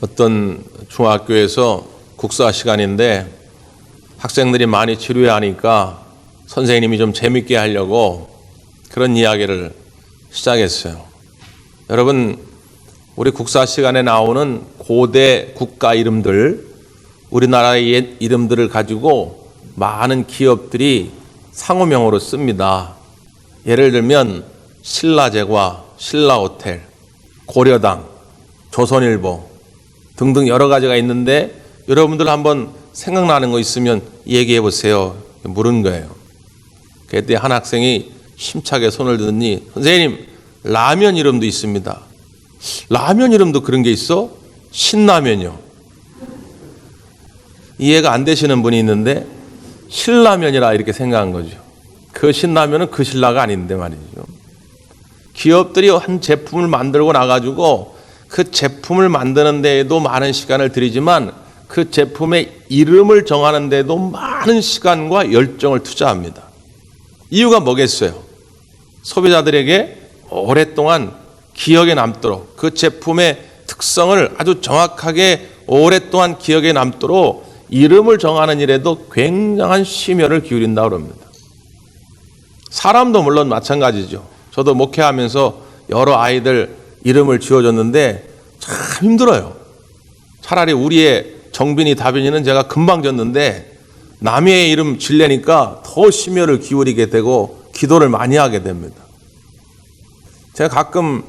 어떤 중학교에서 국사 시간인데 학생들이 많이 지루해하니까 선생님이 좀 재밌게 하려고 그런 이야기를 시작했어요. 여러분, 우리 국사 시간에 나오는 고대 국가 이름들, 우리나라의 옛 이름들을 가지고 많은 기업들이 상호명으로 씁니다. 예를 들면 신라제과, 신라호텔, 고려당, 조선일보 등등 여러 가지가 있는데 여러분들 한번 생각나는 거 있으면 얘기해 보세요. 물은 거예요. 그때 한 학생이 힘차게 손을 드더니 선생님, 라면 이름도 있습니다. 라면 이름도 그런 게 있어? 신라면이요. 이해가 안 되시는 분이 있는데 신라면이라 이렇게 생각한 거죠. 그 신라면은 그 신라가 아닌데 말이죠. 기업들이 한 제품을 만들고 나가지고 그 제품을 만드는 데에도 많은 시간을 들이지만 그 제품의 이름을 정하는 데도 많은 시간과 열정을 투자합니다. 이유가 뭐겠어요? 소비자들에게 오랫동안 기억에 남도록 그 제품의 특성을 아주 정확하게 오랫동안 기억에 남도록 이름을 정하는 일에도 굉장한 심혈을 기울인다고 합니다. 사람도 물론 마찬가지죠. 저도 목회하면서 여러 아이들 이름을 지어줬는데 참 힘들어요. 차라리 우리의 정빈이, 다빈이는 제가 금방 졌는데 남의 이름 지려니까 더 심혈을 기울이게 되고 기도를 많이 하게 됩니다. 제가 가끔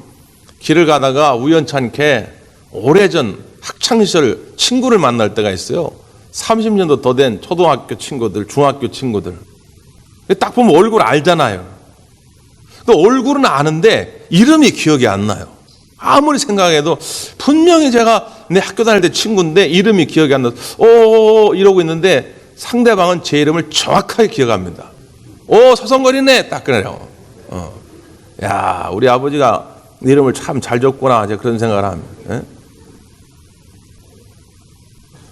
길을 가다가 우연찮게 오래전 학창시절 친구를 만날 때가 있어요. 30년도 더 된 초등학교 친구들, 중학교 친구들. 딱 보면 얼굴 알잖아요. 또 얼굴은 아는데 이름이 기억이 안 나요. 아무리 생각해도 분명히 제가 내 학교 다닐 때 친구인데 이름이 기억이 안 나서 이러고 있는데 상대방은 제 이름을 정확하게 기억합니다. 서성거리네 딱 그래요. 야, 우리 아버지가 이름을 참 잘 줬구나, 제가 그런 생각을 합니다. 예?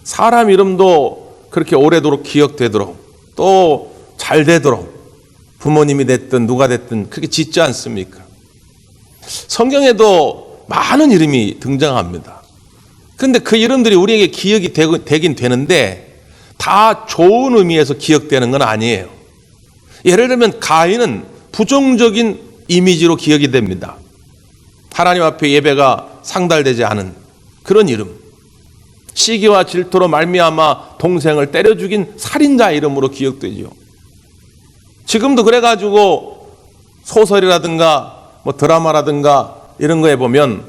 사람 이름도 그렇게 오래도록 기억되도록 또 잘 되도록 부모님이 됐든 누가 됐든 그렇게 짓지 않습니까? 성경에도 많은 이름이 등장합니다. 그런데 그 이름들이 우리에게 기억이 되긴 되는데 다 좋은 의미에서 기억되는 건 아니에요. 예를 들면 가인은 부정적인 이미지로 기억이 됩니다. 하나님 앞에 예배가 상달되지 않은 그런 이름. 시기와 질투로 말미암아 동생을 때려 죽인 살인자 이름으로 기억되죠. 지금도 그래가지고 소설이라든가 뭐 드라마라든가 이런 거에 보면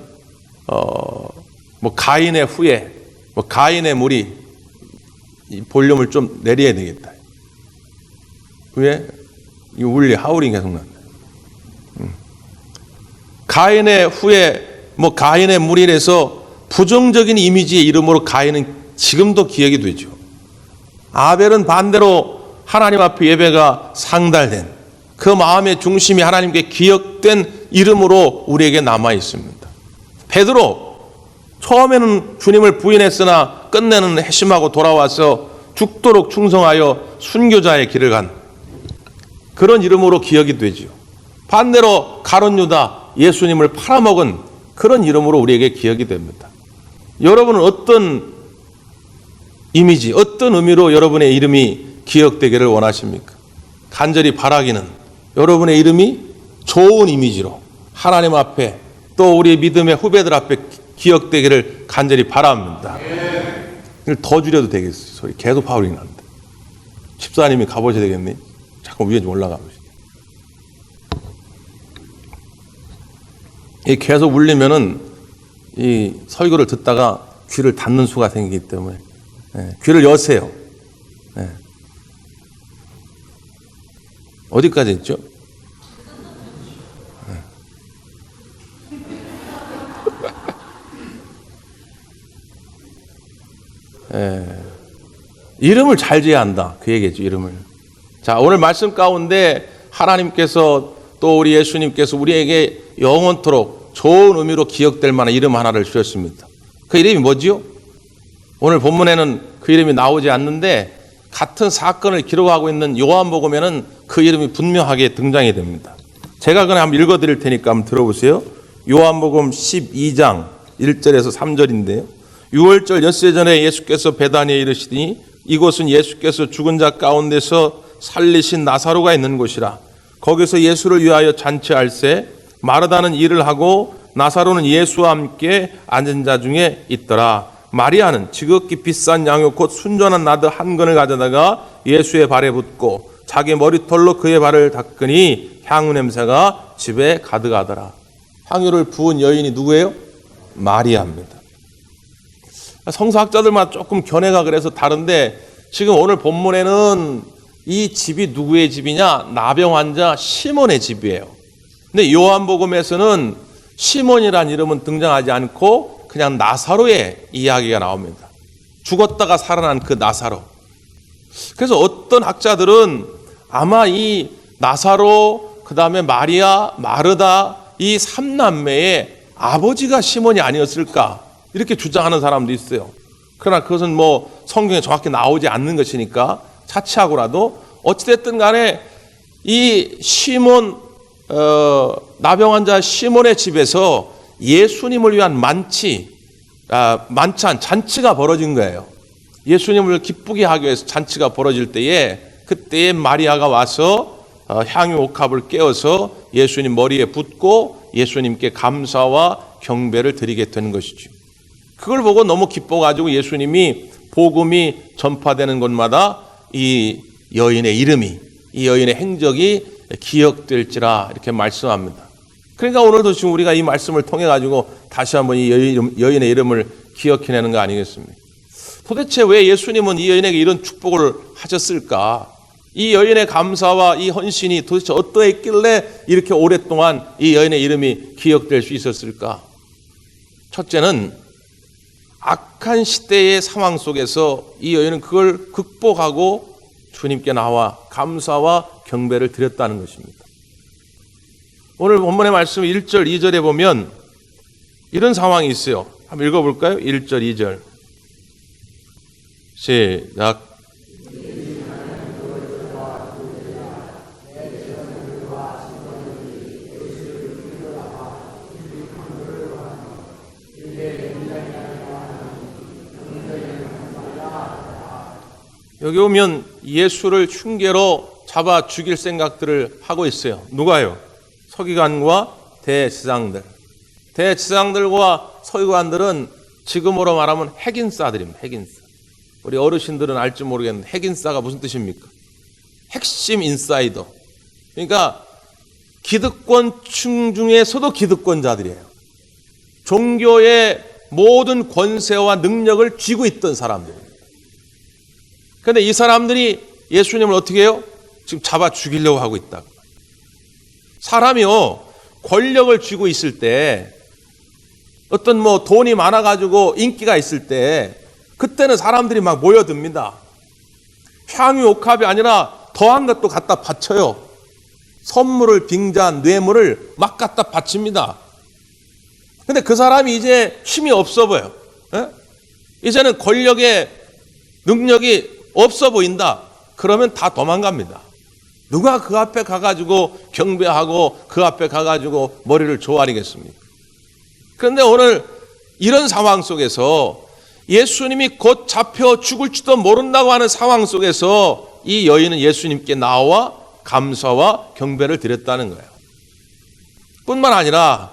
뭐 가인의 후예, 뭐 가인의 무리, 이 볼륨을 좀 내려야 되겠다. 왜? 이 울리 하울이 계속 난다. 가인의 후예, 뭐 가인의 무리에서 부정적인 이미지의 이름으로 가인은 지금도 기억이 되죠. 아벨은 반대로 하나님 앞에 예배가 상달된 그 마음의 중심이 하나님께 기억된 이름으로 우리에게 남아 있습니다. 베드로, 처음에는 주님을 부인했으나 끝내는 회심하고 돌아와서 죽도록 충성하여 순교자의 길을 간 그런 이름으로 기억이 되죠. 반대로 가룟 유다, 예수님을 팔아먹은 그런 이름으로 우리에게 기억이 됩니다. 여러분은 어떤 이미지, 어떤 의미로 여러분의 이름이 기억되기를 원하십니까? 간절히 바라기는 여러분의 이름이 좋은 이미지로 하나님 앞에 또 우리 믿음의 후배들 앞에 기억되기를 간절히 바랍니다. 이걸 더 줄여도 되겠어요. 소리 계속 파울링 난다. 집사님이 가보셔야 되겠네. 자꾸 위에 좀 올라가보시죠. 이 계속 울리면은 이 설교를 듣다가 귀를 닫는 수가 생기기 때문에 귀를 여세요. 어디까지 했죠? 이름을 잘 지어야 한다. 그 얘기죠, 이름을. 자, 오늘 말씀 가운데 하나님께서 또 우리 예수님께서 우리에게 영원토록 좋은 의미로 기억될 만한 이름 하나를 주셨습니다. 그 이름이 뭐지요? 오늘 본문에는 그 이름이 나오지 않는데 같은 사건을 기록하고 있는 요한복음에는 그 이름이 분명하게 등장이 됩니다. 제가 그냥 한번 읽어드릴 테니까 한번 들어보세요. 요한복음 12장 1절에서 3절인데요. 유월절 엿새 전에 예수께서 베다니에 이르시니 이곳은 예수께서 죽은 자 가운데서 살리신 나사로가 있는 곳이라. 거기서 예수를 위하여 잔치할세 마르다는 일을 하고 나사로는 예수와 함께 앉은 자 중에 있더라. 마리아는 지극히 비싼 양육 곧 순전한 나드 한 근을 가져다가 예수의 발에 붓고 자기 머리털로 그의 발을 닦으니 향유 냄새가 집에 가득하더라. 향유를 부은 여인이 누구예요? 마리아입니다. 성서학자들마다 조금 견해가 그래서 다른데 지금 오늘 본문에는 이 집이 누구의 집이냐? 나병 환자 시몬의 집이에요. 근데 요한복음에서는 시몬이란 이름은 등장하지 않고 그냥 나사로의 이야기가 나옵니다. 죽었다가 살아난 그 나사로. 그래서 어떤 학자들은 아마 이 나사로, 그 다음에 마리아, 마르다 이 삼남매의 아버지가 시몬이 아니었을까 이렇게 주장하는 사람도 있어요. 그러나 그것은 뭐 성경에 정확히 나오지 않는 것이니까 차치하고라도 어찌됐든 간에 이 시몬 나병 환자 시몬의 집에서 예수님을 위한 만찬 잔치가 벌어진 거예요. 예수님을 기쁘게 하기 위해서 잔치가 벌어질 때에 그때에 마리아가 와서 향유 옥합을 깨어서 예수님 머리에 붓고 예수님께 감사와 경배를 드리게 된 것이죠. 그걸 보고 너무 기뻐가지고 예수님이 복음이 전파되는 곳마다 이 여인의 이름이, 이 여인의 행적이 기억될지라 이렇게 말씀합니다. 그러니까 오늘도 지금 우리가 이 말씀을 통해 가지고 다시 한번 이 여인의 이름을 기억해내는 거 아니겠습니까? 도대체 왜 예수님은 이 여인에게 이런 축복을 하셨을까? 이 여인의 감사와 이 헌신이 도대체 어떠했길래 이렇게 오랫동안 이 여인의 이름이 기억될 수 있었을까? 첫째는 악한 시대의 상황 속에서 이 여인은 그걸 극복하고 주님께 나와 감사와 경배를 드렸다는 것입니다. 오늘 본문의 말씀 1절, 2절에 보면 이런 상황이 있어요. 한번 읽어볼까요? 1절, 2절. 시작. 여기 오면 예수를 흉계로 잡아 죽일 생각들을 하고 있어요. 누가요? 서기관과 대제사장들. 대제사장들과 서기관들은 지금으로 말하면 핵인싸들입니다. 핵인싸. 우리 어르신들은 알지 모르겠는데 핵인싸가 무슨 뜻입니까? 핵심 인사이더. 그러니까 기득권층 중에서도 기득권자들이에요. 종교의 모든 권세와 능력을 쥐고 있던 사람들입니다. 그런데 이 사람들이 예수님을 어떻게 해요? 지금 잡아 죽이려고 하고 있다. 사람이요, 권력을 쥐고 있을 때, 어떤 뭐 돈이 많아가지고 인기가 있을 때, 그때는 사람들이 막 모여듭니다. 향유 옥합이 아니라 더한 것도 갖다 바쳐요. 선물을, 빙잔, 뇌물을 막 갖다 바칩니다. 근데 그 사람이 이제 힘이 없어 보여. 이제는 권력의 능력이 없어 보인다. 그러면 다 도망갑니다. 누가 그 앞에 가가지고 경배하고 그 앞에 가가지고 머리를 조아리겠습니까? 그런데 오늘 이런 상황 속에서 예수님이 곧 잡혀 죽을지도 모른다고 하는 상황 속에서 이 여인은 예수님께 나와 감사와 경배를 드렸다는 거예요. 뿐만 아니라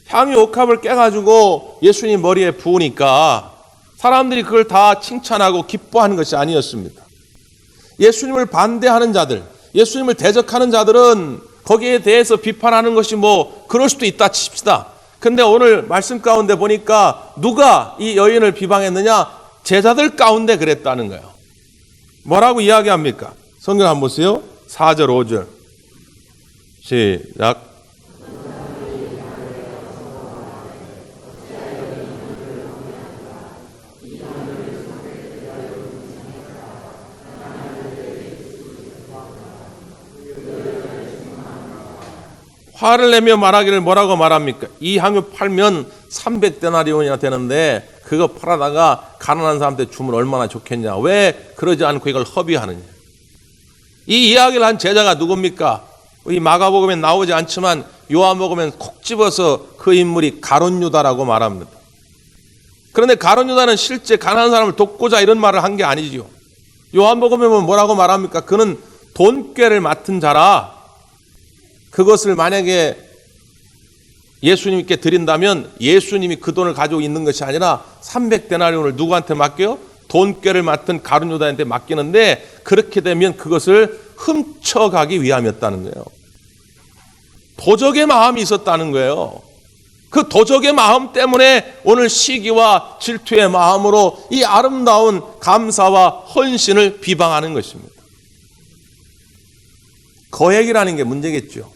향유 옥합을 깨가지고 예수님 머리에 부으니까 사람들이 그걸 다 칭찬하고 기뻐하는 것이 아니었습니다. 예수님을 반대하는 자들, 예수님을 대적하는 자들은 거기에 대해서 비판하는 것이 뭐 그럴 수도 있다 칩시다. 근데 오늘 말씀 가운데 보니까 누가 이 여인을 비방했느냐? 제자들 가운데 그랬다는 거예요. 뭐라고 이야기합니까? 성경 한번 보세요. 4절, 5절. 시작. 화를 내며 말하기를 뭐라고 말합니까? 이 향유 팔면 300데나리온이나 되는데 그거 팔아다가 가난한 사람한테 주면 얼마나 좋겠냐. 왜 그러지 않고 이걸 허비하느냐. 이 이야기를 한 제자가 누굽니까? 이 마가복음에 나오지 않지만 요한복음엔 콕 집어서 그 인물이 가룟 유다라고 말합니다. 그런데 가룟 유다는 실제 가난한 사람을 돕고자 이런 말을 한 게 아니지요. 요한복음에 보면 뭐라고 말합니까? 그는 돈꾀를 맡은 자라. 그것을 만약에 예수님께 드린다면 예수님이 그 돈을 가지고 있는 것이 아니라 300데나리온을 누구한테 맡겨요? 돈꾀를 맡은 가룟 유다한테 맡기는데, 그렇게 되면 그것을 훔쳐가기 위함이었다는 거예요. 도적의 마음이 있었다는 거예요. 그 도적의 마음 때문에 오늘 시기와 질투의 마음으로 이 아름다운 감사와 헌신을 비방하는 것입니다. 거액이라는 게 문제겠죠.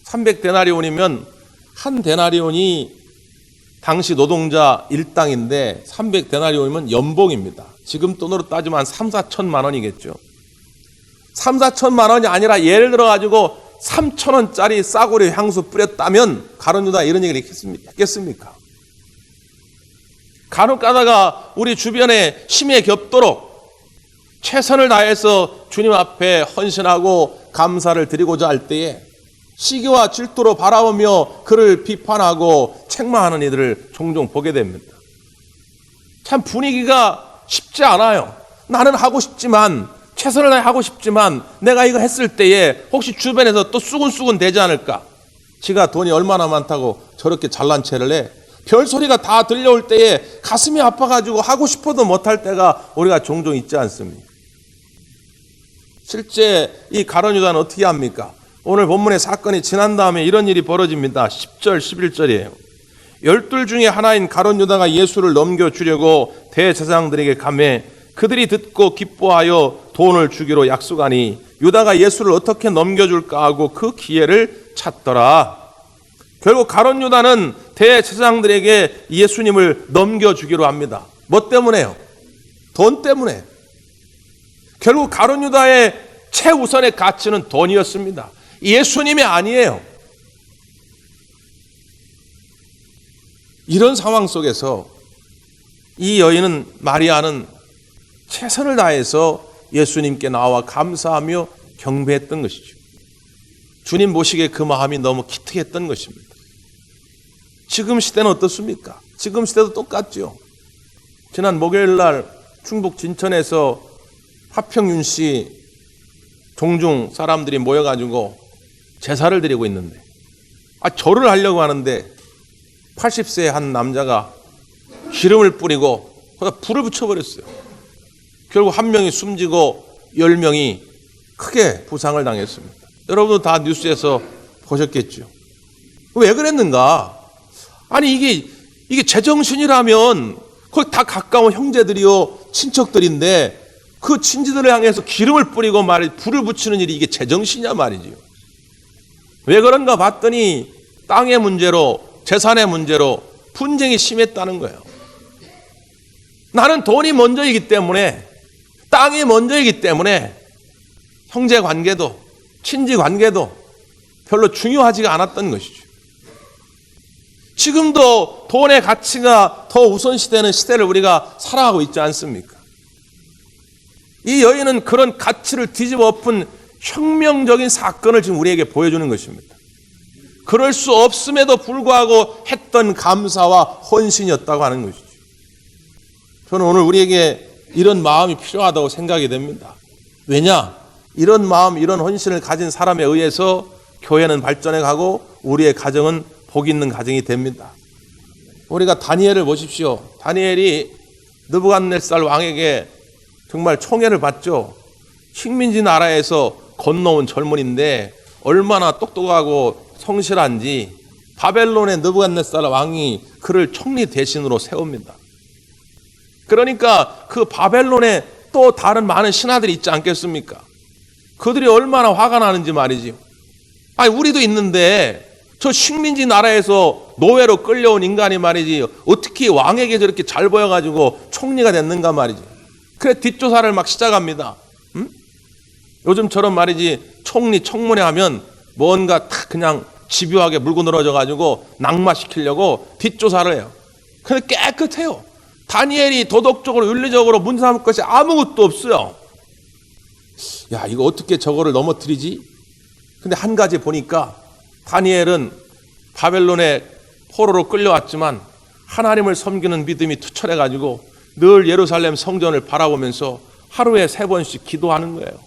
300데나리온이면 한 데나리온이 당시 노동자 일당인데 300데나리온이면 연봉입니다. 지금 돈으로 따지면 한 3, 4천만 원이겠죠. 3, 4천만 원이 아니라 예를 들어 가지고 3,000원짜리 싸구려 향수 뿌렸다면 가룟 유다 이런 얘기를 했겠습니까? 간혹 가다가 우리 주변에 심에 겹도록 최선을 다해서 주님 앞에 헌신하고 감사를 드리고자 할 때에 시기와 질투로 바라보며 그를 비판하고 책망하는 이들을 종종 보게 됩니다. 참 분위기가 쉽지 않아요. 나는 하고 싶지만, 최선을 다해 하고 싶지만 내가 이거 했을 때에 혹시 주변에서 또 쑥은쑥은 되지 않을까? 지가 돈이 얼마나 많다고 저렇게 잘난 체를 해? 별소리가 다 들려올 때에 가슴이 아파가지고 하고 싶어도 못할 때가 우리가 종종 있지 않습니까? 실제 이 가룟 유다는 어떻게 합니까? 오늘 본문의 사건이 지난 다음에 이런 일이 벌어집니다. 10절, 11절이에요. 12 중에 하나인 가룟 유다가 예수를 넘겨주려고 대제사장들에게 가매 그들이 듣고 기뻐하여 돈을 주기로 약속하니 유다가 예수를 어떻게 넘겨줄까 하고 그 기회를 찾더라. 결국 가룟 유다는 대제사장들에게 예수님을 넘겨주기로 합니다. 뭐 때문에요? 돈 때문에. 결국 가룟 유다의 최우선의 가치는 돈이었습니다. 예수님이 아니에요. 이런 상황 속에서 이 여인은, 마리아는 최선을 다해서 예수님께 나와 감사하며 경배했던 것이죠. 주님 보시기에 그 마음이 너무 기특했던 것입니다. 지금 시대는 어떻습니까? 지금 시대도 똑같죠. 지난 목요일 날 충북 진천에서 화평윤 씨 종중 사람들이 모여가지고 제사를 드리고 있는데, 절을 하려고 하는데 80세 한 남자가 기름을 뿌리고 거기다 불을 붙여버렸어요. 결국 한 명이 숨지고 10명이 크게 부상을 당했습니다. 여러분도 다 뉴스에서 보셨겠죠. 왜 그랬는가? 아니 이게 제정신이라면 거기 다 가까운 형제들이요 친척들인데 그 친지들을 향해서 기름을 뿌리고 불을 붙이는 일이 이게 제정신이냐 말이지요. 왜 그런가 봤더니 땅의 문제로, 재산의 문제로 분쟁이 심했다는 거예요. 나는 돈이 먼저이기 때문에, 땅이 먼저이기 때문에 형제 관계도 친지 관계도 별로 중요하지가 않았던 것이죠. 지금도 돈의 가치가 더 우선시되는 시대를 우리가 살아가고 있지 않습니까? 이 여인은 그런 가치를 뒤집어 엎은 혁명적인 사건을 지금 우리에게 보여주는 것입니다. 그럴 수 없음에도 불구하고 했던 감사와 헌신이었다고 하는 것이죠. 저는 오늘 우리에게 이런 마음이 필요하다고 생각이 됩니다. 왜냐? 이런 마음, 이런 헌신을 가진 사람에 의해서 교회는 발전해 가고 우리의 가정은 복 있는 가정이 됩니다. 우리가 다니엘을 보십시오. 다니엘이 느부갓네살 왕에게 정말 총애를 받죠. 식민지 나라에서 건너온 젊은인데 얼마나 똑똑하고 성실한지 바벨론의 느부갓네살 왕이 그를 총리 대신으로 세웁니다. 그러니까 그 바벨론에 또 다른 많은 신하들이 있지 않겠습니까? 그들이 얼마나 화가 나는지 말이지요. 우리도 있는데 저 식민지 나라에서 노예로 끌려온 인간이 말이지 어떻게 왕에게 저렇게 잘 보여가지고 총리가 됐는가 말이지. 그래 뒷조사를 막 시작합니다. 요즘처럼 말이지 총리 청문회 하면 뭔가 다 그냥 집요하게 물고 늘어져가지고 낙마시키려고 뒷조사를 해요. 근데 깨끗해요. 다니엘이 도덕적으로 윤리적으로 문제 삼을 것이 아무것도 없어요. 야, 이거 어떻게 저거를 넘어뜨리지? 근데 한 가지 보니까 다니엘은 바벨론의 포로로 끌려왔지만 하나님을 섬기는 믿음이 투철해가지고 늘 예루살렘 성전을 바라보면서 하루에 3번씩 기도하는 거예요.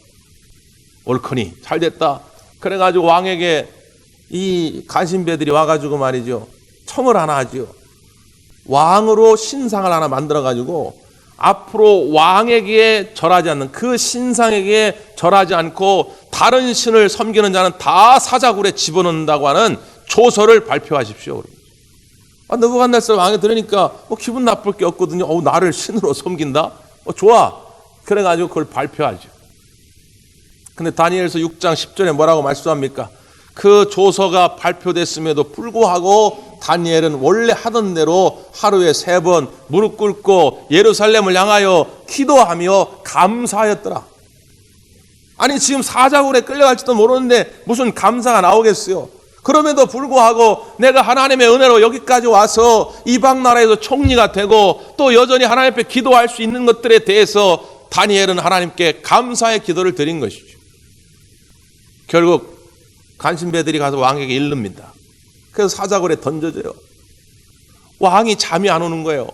옳거니 잘됐다. 그래가지고 왕에게 이 간신배들이 와가지고 말이죠, 청을 하나 하죠. 왕으로 신상을 하나 만들어가지고 앞으로 왕에게 절하지 않는, 그 신상에게 절하지 않고 다른 신을 섬기는 자는 다 사자굴에 집어넣는다고 하는 조서를 발표하십시오. 느부갓네살 왕이 들으니까 기분 나쁠 게 없거든요. 나를 신으로 섬긴다? 좋아. 그래가지고 그걸 발표하죠. 근데 다니엘서 6장 10절에 뭐라고 말씀합니까? 그 조서가 발표됐음에도 불구하고 다니엘은 원래 하던 대로 하루에 3번 무릎 꿇고 예루살렘을 향하여 기도하며 감사하였더라. 아니 지금 사자굴에 끌려갈지도 모르는데 무슨 감사가 나오겠어요? 그럼에도 불구하고 내가 하나님의 은혜로 여기까지 와서 이방 나라에서 총리가 되고 또 여전히 하나님 앞에 기도할 수 있는 것들에 대해서 다니엘은 하나님께 감사의 기도를 드린 것이죠. 결국 간신배들이 가서 왕에게 이릅니다. 그래서 사자굴에 던져져요. 왕이 잠이 안 오는 거예요.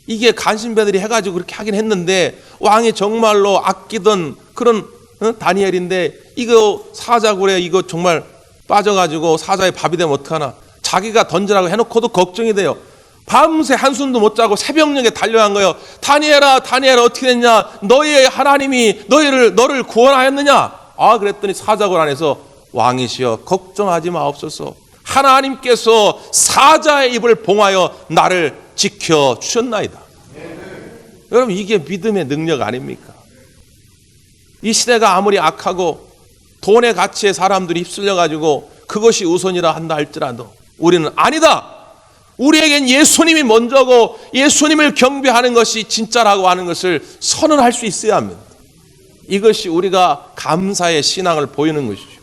이게 간신배들이 해가지고 그렇게 하긴 했는데 왕이 정말로 아끼던 그런 다니엘인데 이거 사자굴에 이거 정말 빠져가지고 사자의 밥이 되면 어떡하나. 자기가 던지라고 해놓고도 걱정이 돼요. 밤새 한숨도 못 자고 새벽녘에 달려간 거예요. 다니엘아 어떻게 됐냐? 너의 하나님이 너를 구원하였느냐? 그랬더니 사자굴 안에서 왕이시여 걱정하지 마옵소서. 하나님께서 사자의 입을 봉하여 나를 지켜주셨나이다. 여러분 이게 믿음의 능력 아닙니까? 이 시대가 아무리 악하고 돈의 가치에 사람들이 휩쓸려가지고 그것이 우선이라 한다 할지라도 우리는 아니다. 우리에겐 예수님이 먼저고 예수님을 경배하는 것이 진짜라고 하는 것을 선언할 수 있어야 합니다. 이것이 우리가 감사의 신앙을 보이는 것이죠.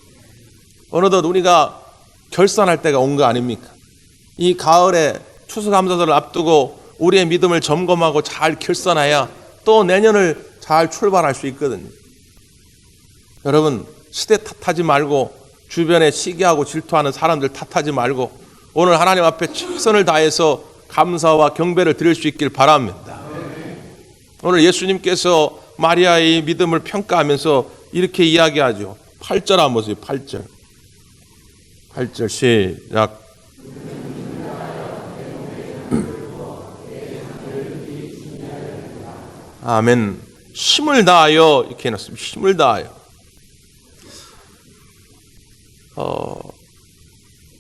어느덧 우리가 결산할 때가 온 거 아닙니까? 이 가을에 추수감사절을 앞두고 우리의 믿음을 점검하고 잘 결산해야 또 내년을 잘 출발할 수 있거든요. 여러분 시대 탓하지 말고 주변에 시기하고 질투하는 사람들 탓하지 말고 오늘 하나님 앞에 최선을 다해서 감사와 경배를 드릴 수 있길 바랍니다. 오늘 예수님께서 마리아의 믿음을 평가하면서 이렇게 이야기하죠. 8절 한번 보세요. 8절 시작. 아멘. 힘을 다하여 이렇게 해놨습니다. 힘을 다하여.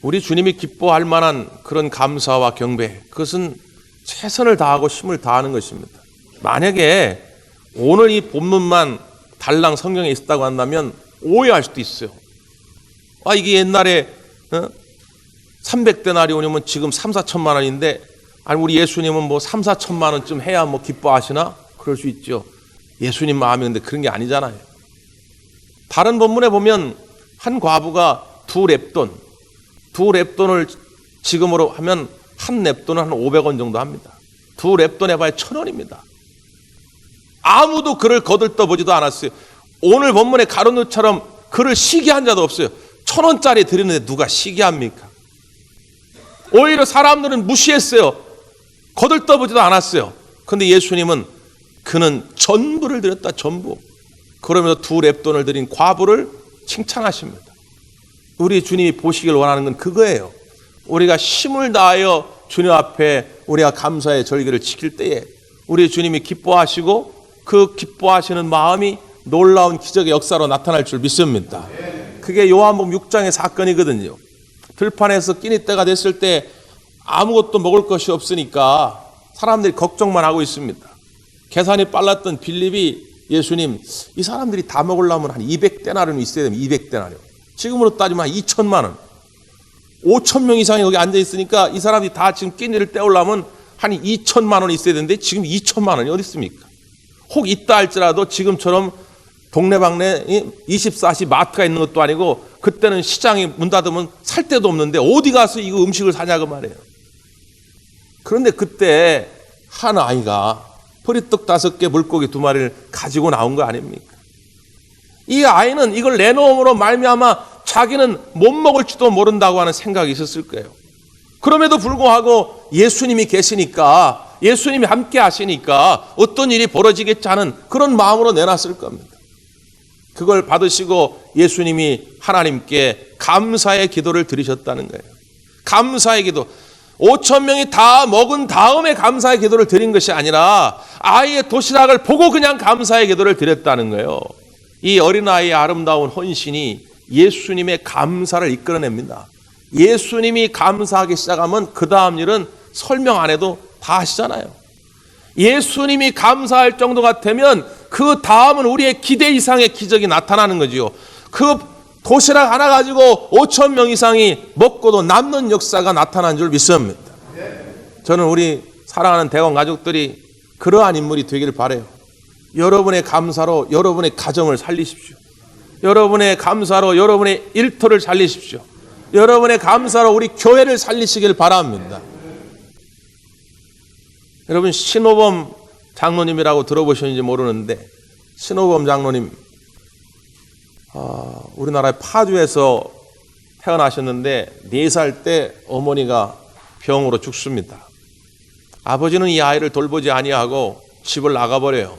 우리 주님이 기뻐할 만한 그런 감사와 경배, 그것은 최선을 다하고 힘을 다하는 것입니다. 만약에 오늘 이 본문만 달랑 성경에 있었다고 한다면 오해할 수도 있어요. 이게 옛날에 300데나리온이면 지금 3, 4천만 원인데 아니 우리 예수님은 3, 4천만 원쯤 해야 기뻐하시나? 그럴 수 있죠. 예수님 마음이 근데 그런 게 아니잖아요. 다른 본문에 보면 한 과부가 두 렙돈을 지금으로 하면 한 렙돈은 한 500원 정도 합니다. 두 렙돈 해봐야 1,000원입니다. 아무도 그를 거들떠보지도 않았어요. 오늘 본문의 가룟유처럼 그를 시기한 자도 없어요. 1,000원짜리 드리는데 누가 시기합니까? 오히려 사람들은 무시했어요. 거들떠보지도 않았어요. 그런데 예수님은 그는 전부를 드렸다. 전부. 그러면서 두 렙돈을 드린 과부를 칭찬하십니다. 우리 주님이 보시길 원하는 건 그거예요. 우리가 힘을 다하여 주님 앞에 우리가 감사의 절기를 지킬 때에 우리 주님이 기뻐하시고 그 기뻐하시는 마음이 놀라운 기적의 역사로 나타날 줄 믿습니다. 그게 요한복음 6장의 사건이거든요. 들판에서 끼니 때가 됐을 때 아무것도 먹을 것이 없으니까 사람들이 걱정만 하고 있습니다. 계산이 빨랐던 빌립이 예수님, 이 사람들이 다 먹으려면 한 200데나리온 있어야 됩니다. 200데나리온. 지금으로 따지면 한 2천만 원. 5천 명 이상이 거기 앉아 있으니까 이 사람들이 다 지금 끼니를 때우려면 한 2천만 원 있어야 되는데 지금 2천만 원이 어디 있습니까? 혹 있다 할지라도 지금처럼 동네방네 24시 마트가 있는 것도 아니고 그때는 시장이 문 닫으면 살 데도 없는데 어디 가서 이거 음식을 사냐고 말해요. 그런데 그때 한 아이가 보리떡 5개 물고기 2마리를 가지고 나온 거 아닙니까? 이 아이는 이걸 내놓음으로 말미암아 자기는 못 먹을지도 모른다고 하는 생각이 있었을 거예요. 그럼에도 불구하고 예수님이 계시니까, 예수님이 함께 하시니까 어떤 일이 벌어지겠지 하는 그런 마음으로 내놨을 겁니다. 그걸 받으시고 예수님이 하나님께 감사의 기도를 드리셨다는 거예요. 감사의 기도. 5,000명이 다 먹은 다음에 감사의 기도를 드린 것이 아니라 아이의 도시락을 보고 그냥 감사의 기도를 드렸다는 거예요. 이 어린아이의 아름다운 헌신이 예수님의 감사를 이끌어냅니다. 예수님이 감사하기 시작하면 그 다음 일은 설명 안 해도 다 하시잖아요. 예수님이 감사할 정도가 되면 그 다음은 우리의 기대 이상의 기적이 나타나는 거지요. 그 도시락 하나 가지고 5,000명 이상이 먹고도 남는 역사가 나타난 줄 믿습니다. 저는 우리 사랑하는 대원 가족들이 그러한 인물이 되기를 바라요. 여러분의 감사로 여러분의 가정을 살리십시오. 여러분의 감사로 여러분의 일터를 살리십시오. 여러분의 감사로 우리 교회를 살리시길 바랍니다. 여러분, 신호범 장로님이라고 들어보셨는지 모르는데, 신호범 장로님 우리나라의 파주에서 태어나셨는데 4살 때 어머니가 병으로 죽습니다. 아버지는 이 아이를 돌보지 아니하고 집을 나가버려요.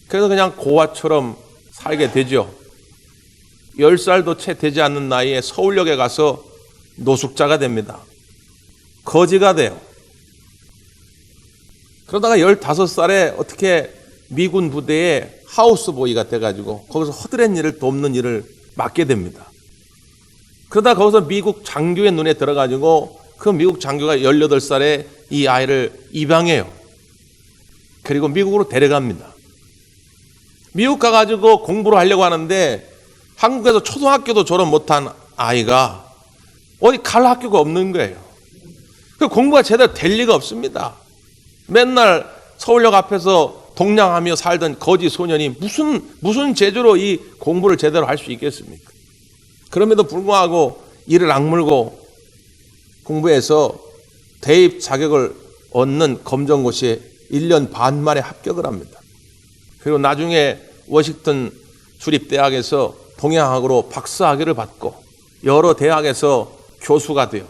그래서 그냥 고아처럼 살게 되죠. 10살도 채 되지 않는 나이에 서울역에 가서 노숙자가 됩니다. 거지가 돼요. 그러다가 15살에 어떻게 미군 부대에 하우스보이가 돼가지고 거기서 허드렛 일을 돕는 일을 맡게 됩니다. 그러다 거기서 미국 장교의 눈에 들어가지고 그 미국 장교가 18살에 이 아이를 입양해요. 그리고 미국으로 데려갑니다. 미국 가가지고 공부를 하려고 하는데 한국에서 초등학교도 졸업 못한 아이가 어디 갈 학교가 없는 거예요. 그 공부가 제대로 될 리가 없습니다. 맨날 서울역 앞에서 동냥하며 살던 거지 소년이 무슨 재주로 이 공부를 제대로 할 수 있겠습니까? 그럼에도 불구하고 이를 악물고 공부해서 대입 자격을 얻는 검정고시에 1년 반 만에 합격을 합니다. 그리고 나중에 워싱턴 주립대학에서 동양학으로 박사학위를 받고 여러 대학에서 교수가 돼요.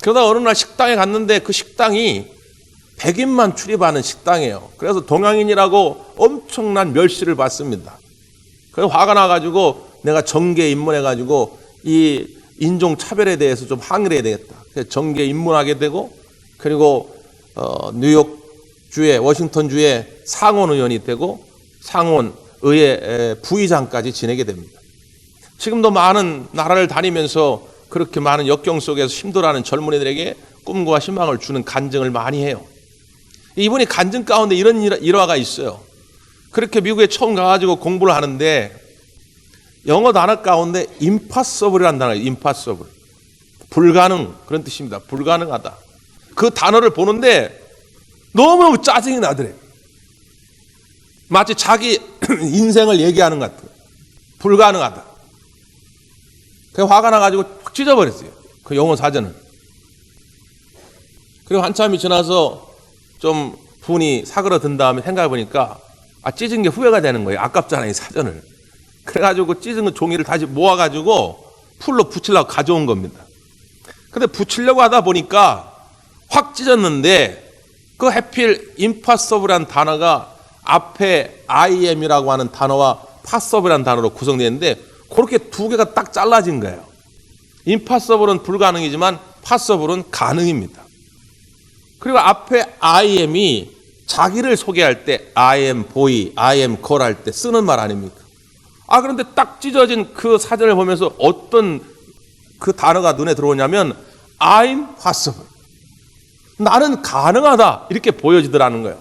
그러다 어느 날 식당에 갔는데 그 식당이 백인만 출입하는 식당이에요. 그래서 동양인이라고 엄청난 멸시를 받습니다. 그래서 화가 나가지고 내가 정계에 입문해가지고 이 인종차별에 대해서 좀 항의를 해야 되겠다. 그래서 정계에 입문하게 되고 그리고 뉴욕주의 워싱턴주의 상원의원이 되고 상원의회 부의장까지 지내게 됩니다. 지금도 많은 나라를 다니면서 그렇게 많은 역경 속에서 힘들어하는 젊은이들에게 꿈과 희망을 주는 간증을 많이 해요. 이분이 간증 가운데 이런 일화가 있어요. 그렇게 미국에 처음 가가지고 공부를 하는데 영어 단어 가운데 impossible이라는 단어가 있어요. impossible. 불가능, 그런 뜻입니다. 불가능하다. 그 단어를 보는데 너무너무 짜증이 나더래요. 마치 자기 인생을 얘기하는 것 같아요. 불가능하다. 그래서 화가 나가지고 확 찢어버렸어요. 그 영어 사전을. 그리고 한참이 지나서 좀 분이 사그러든 다음에 생각해보니까 찢은 게 후회가 되는 거예요. 아깝잖아요, 이 사전을. 그래가지고 찢은 그 종이를 다시 모아가지고 풀로 붙이려고 가져온 겁니다. 근데 붙이려고 하다 보니까 확 찢었는데 그 해필 impossible이라는 단어가 앞에 IM이라고 하는 단어와 possible이라는 단어로 구성되어 있는데 그렇게 두 개가 딱 잘라진 거예요. impossible은 불가능이지만 possible은 가능입니다. 그리고 앞에 I am이 자기를 소개할 때 I am boy, I am girl 할 때 쓰는 말 아닙니까? 그런데 딱 찢어진 그 사전을 보면서 어떤 그 단어가 눈에 들어오냐면 I'm possible. 나는 가능하다. 이렇게 보여지더라는 거예요.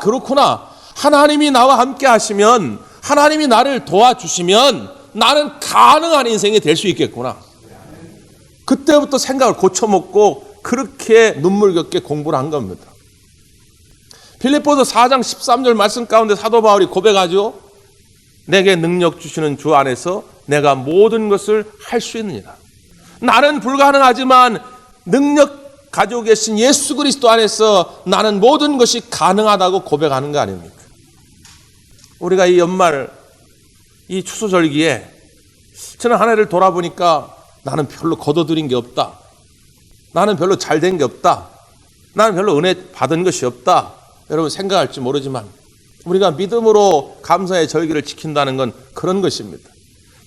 그렇구나. 하나님이 나와 함께 하시면, 하나님이 나를 도와주시면 나는 가능한 인생이 될 수 있겠구나. 그때부터 생각을 고쳐먹고 그렇게 눈물겹게 공부를 한 겁니다. 빌립보서 4장 13절 말씀 가운데 사도 바울이 고백하죠. 내게 능력 주시는 주 안에서 내가 모든 것을 할 수 있느니라. 나는 불가능하지만 능력 가지고 계신 예수 그리스도 안에서 나는 모든 것이 가능하다고 고백하는 거 아닙니까? 우리가 이 연말 이 추수절기에 저는 한 해를 돌아보니까 나는 별로 거둬들인 게 없다. 나는 별로 잘 된 게 없다. 나는 별로 은혜 받은 것이 없다. 여러분 생각할지 모르지만 우리가 믿음으로 감사의 절기를 지킨다는 건 그런 것입니다.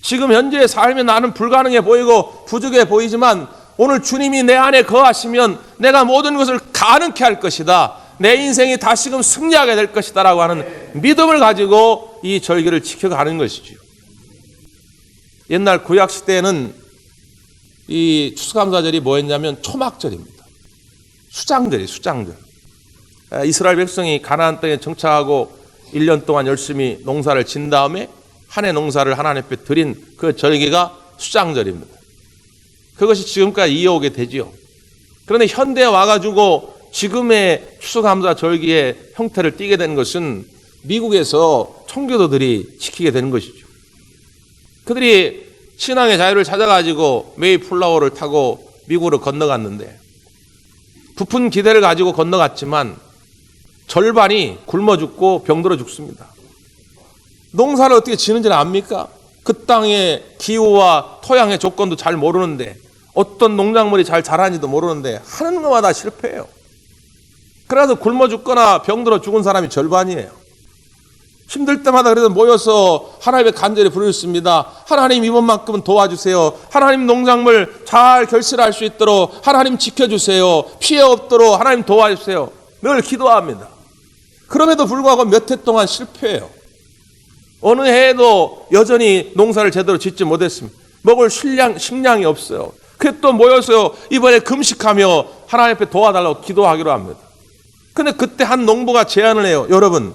지금 현재의 삶이 나는 불가능해 보이고 부족해 보이지만 오늘 주님이 내 안에 거하시면 내가 모든 것을 가능케 할 것이다. 내 인생이 다시금 승리하게 될 것이다 라고 하는 믿음을 가지고 이 절기를 지켜가는 것이죠. 옛날 구약시대에는 이 추수감사절이 뭐였냐면 초막절입니다. 수장절이에요. 수장절. 이스라엘 백성이 가나안 땅에 정착하고 1년 동안 열심히 농사를 진 다음에 한 해 농사를 하나님 앞에 드린 그 절기가 수장절입니다. 그것이 지금까지 이어오게 되지요. 그런데 현대에 와가지고 지금의 추수감사 절기의 형태를 띠게 된 것은 미국에서 청교도들이 지키게 되는 것이죠. 그들이 신앙의 자유를 찾아가지고 메이플라워를 타고 미국으로 건너갔는데 부푼 기대를 가지고 건너갔지만 절반이 굶어 죽고 병들어 죽습니다. 농사를 어떻게 지는지는 압니까? 그 땅의 기후와 토양의 조건도 잘 모르는데 어떤 농작물이 잘 자라는지도 모르는데 하는 것마다 실패해요. 그래서 굶어 죽거나 병들어 죽은 사람이 절반이에요. 힘들 때마다 그래도 모여서 하나님의 간절히 부르짖습니다. 하나님 이번만큼은 도와주세요. 하나님 농작물 잘 결실할 수 있도록 하나님 지켜주세요. 피해 없도록 하나님 도와주세요. 늘 기도합니다. 그럼에도 불구하고 몇 해 동안 실패해요. 어느 해에도 여전히 농사를 제대로 짓지 못했습니다. 먹을 식량이 없어요. 그래서 또 모여서 이번에 금식하며 하나님 앞에 도와달라고 기도하기로 합니다. 근데 그때 한 농부가 제안을 해요. 여러분,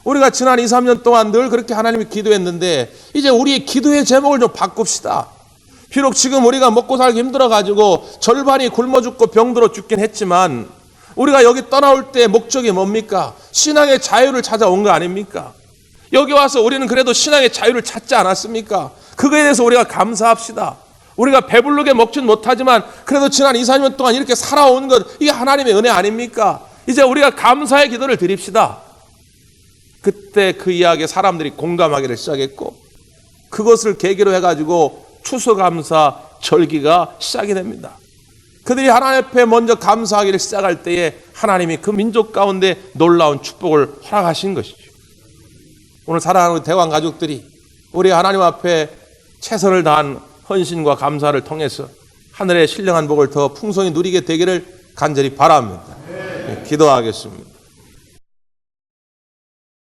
우리가 지난 2, 3년 동안 늘 그렇게 하나님이 기도했는데 이제 우리의 기도의 제목을 좀 바꿉시다. 비록 지금 우리가 먹고 살기 힘들어가지고 절반이 굶어 죽고 병들어 죽긴 했지만 우리가 여기 떠나올 때 목적이 뭡니까? 신앙의 자유를 찾아온 거 아닙니까? 여기 와서 우리는 그래도 신앙의 자유를 찾지 않았습니까? 그거에 대해서 우리가 감사합시다. 우리가 배부르게 먹진 못하지만 그래도 지난 2, 3년 동안 이렇게 살아온 것, 이게 하나님의 은혜 아닙니까? 이제 우리가 감사의 기도를 드립시다. 그때 그 이야기에 사람들이 공감하기를 시작했고 그것을 계기로 해가지고 추수감사 절기가 시작이 됩니다. 그들이 하나님 앞에 먼저 감사하기를 시작할 때에 하나님이 그 민족 가운데 놀라운 축복을 허락하신 것이죠. 오늘 사랑하는 우리 대왕 가족들이 우리 하나님 앞에 최선을 다한 헌신과 감사를 통해서 하늘의 신령한 복을 더 풍성히 누리게 되기를 간절히 바랍니다. 기도하겠습니다.